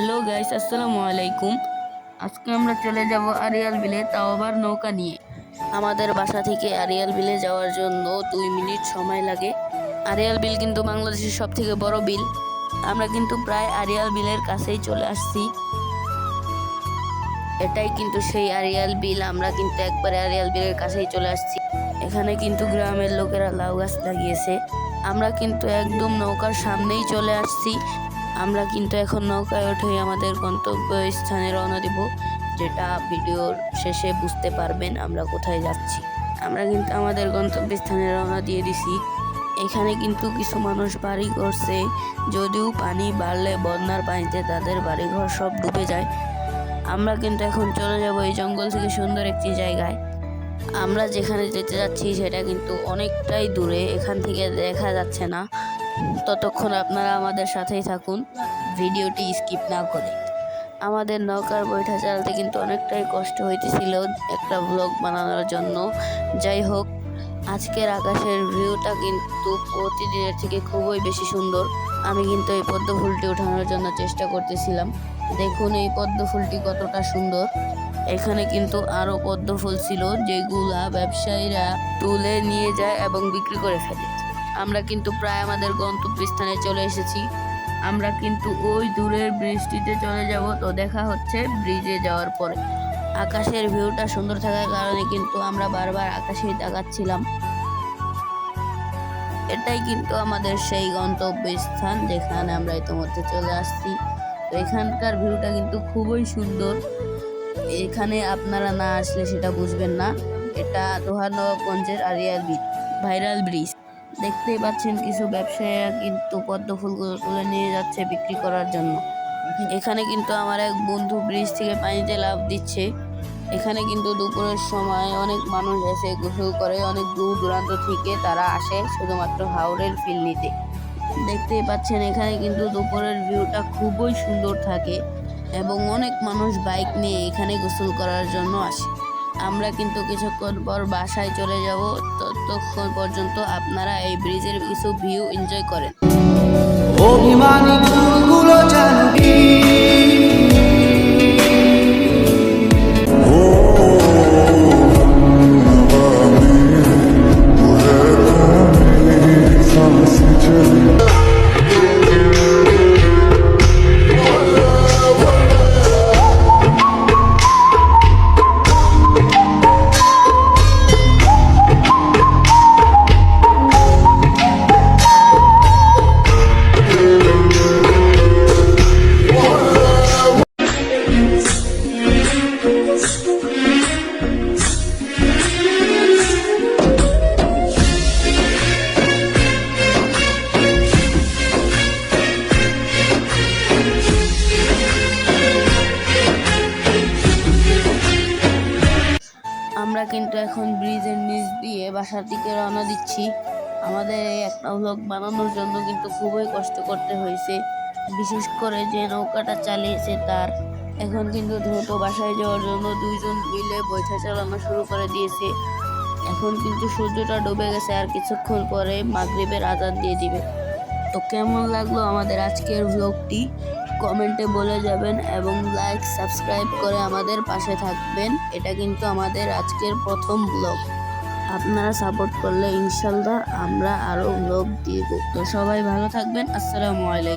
Hello guys, আসসালামু আলাইকুম। আজকে আমরা চলে যাব আরিয়াল বিলে, তাও আবার নৌকা নিয়ে। আমাদের বাসা থেকে আরিয়াল বিলে যাওয়ার জন্য 2 মিনিট সময় লাগে। আরিয়াল বিল কিন্তু বাংলাদেশের সবথেকে বড় বিল। আমরা কিন্তু প্রায় আরিয়াল বিলের কাছেই চলে আসছি। এটাই কিন্তু সেই আরিয়াল বিল। আমরা কিন্তু একবারে আরিয়াল বিলের কাছেই চলে আসছি। এখানে কিন্তু গ্রামের লোকেরা লাউ গাছ লাগিয়েছে। আমরা কিন্তু একদম নৌকার সামনেই চলে আসছি। আমরা কিন্তু এখন নৌকায় উঠে আমাদের গন্তব্য স্থানে রওনা দিব, যেটা ভিডিওর শেষে বুঝতে পারবেন আমরা কোথায় যাচ্ছি। আমরা কিন্তু আমাদের গন্তব্য স্থানে রওনা দিয়ে দিছি। এখানে কিন্তু কিছু মানুষ বাড়ি করছে, যদিও পানি বাড়লে বন্যার পানিতে তাদের বাড়িঘর সব ডুবে যায়। আমরা কিন্তু এখন চলে যাব এই জঙ্গল থেকে সুন্দর একটি জায়গায়। আমরা যেখানে যেতে যাচ্ছি সেটা কিন্তু অনেকটাই দূরে, এখান থেকে দেখা যাচ্ছে না। ততক্ষণ আপনারা আমাদের সাথেই থাকুন, ভিডিওটি স্কিপ না করে। আমাদের নৌকার বৈঠা চালাতে কিন্তু অনেকটাই কষ্ট হইতেছিল একটা ব্লগ বানানোর জন্য। যাই হোক, আজকের আকাশের ভিউটা কিন্তু প্রতিদিনের থেকে খুবই বেশি সুন্দর। আমি কিন্তু এই পদ্ম ফুলটি ওঠানোর জন্য চেষ্টা করতেছিলাম। দেখুন এই পদ্ম ফুলটি কতটা সুন্দর। এখানে কিন্তু আরো পদ্ম ফুল ছিল, যেগুলা ব্যবসায়ীরা তুলে নিয়ে যায় এবং বিক্রি করে ফেলে। আমরা কিন্তু প্রায় আমাদের গন্তব্যস্থানে চলে এসেছি। আমরা কিন্তু ওই দূরের ব্রিজটিতে চলে যাব। তো দেখা হচ্ছে ব্রিজে যাওয়ার পরে। আকাশের ভিউটা সুন্দর থাকার কারণে কিন্তু আমরা বারবার আকাশেই তাকাচ্ছিলাম। এটাই কিন্তু আমাদের সেই গন্তব্যস্থান যেখানে আমরা ইতিমধ্যে চলে আসছি। তো এখানকার ভিউটা কিন্তু খুবই সুন্দর। এখানে আপনারা না আসলে সেটা বুঝবেন না। এটা দোহার-নবাবগঞ্জের আরিয়াল বিল, ভাইরাল ব্রিজ। দেখতেই পাচ্ছেন কিছু ব্যবসায়ীরা কিন্তু পদ্ম ফুলগুলো তুলে নিয়ে যাচ্ছে বিক্রি করার জন্য। এখানে কিন্তু আমার এক বন্ধু ব্রিজ থেকে পানিতে লাফ দিচ্ছে। এখানে কিন্তু দুপুরের সময় অনেক মানুষ এসে গোসল করে, অনেক দূর দূরান্ত থেকে তারা আসে শুধুমাত্র হাওরের ফিল নিতে। দেখতেই পাচ্ছেন এখানে কিন্তু দুপুরের ভিউটা খুবই সুন্দর থাকে এবং অনেক মানুষ বাইক নিয়ে এখানে গোসল করার জন্য আসে। আমরা কিন্তু কিছুক্ষণ পর বাসায় চলে যাব। ততক্ষণ পর্যন্ত আপনারা এই ব্রিজের কিছু ভিউ এনজয় করেন। অভিমানী ফুলগুলো জানবি আমরা কিন্তু এখন ব্রিজের নিচ দিয়ে বাসার দিকে রওনা দিচ্ছি। আমাদের এই একটা ব্লগ বানানোর জন্য কিন্তু খুবই কষ্ট করতে হয়েছে, বিশেষ করে যে নৌকাটা চালিয়েছে তার। এখন কিন্তু দ্রুত বাসায় যাওয়ার জন্য 2 জন মিলে বৈঠা চালানো শুরু করে দিয়েছে। এখন কিন্তু সূর্যটা ডুবে গেছে, আর কিছুক্ষণ পরে মাগরিবের আজান দিয়ে দিবে। তো কেমন লাগলো আমাদের আজকের ব্লগটি কমেন্টে বলে যাবেন এবং লাইক সাবস্ক্রাইব করে আমাদের পাশে থাকবেন। এটা কিন্তু আমাদের আজকের প্রথম ব্লগ। আপনারা সাপোর্ট করলে ইনশাল্লাহ আমরা আরো ব্লগ দিব। তো সবাই ভালো থাকবেন। আসসালামু আলাইকুম।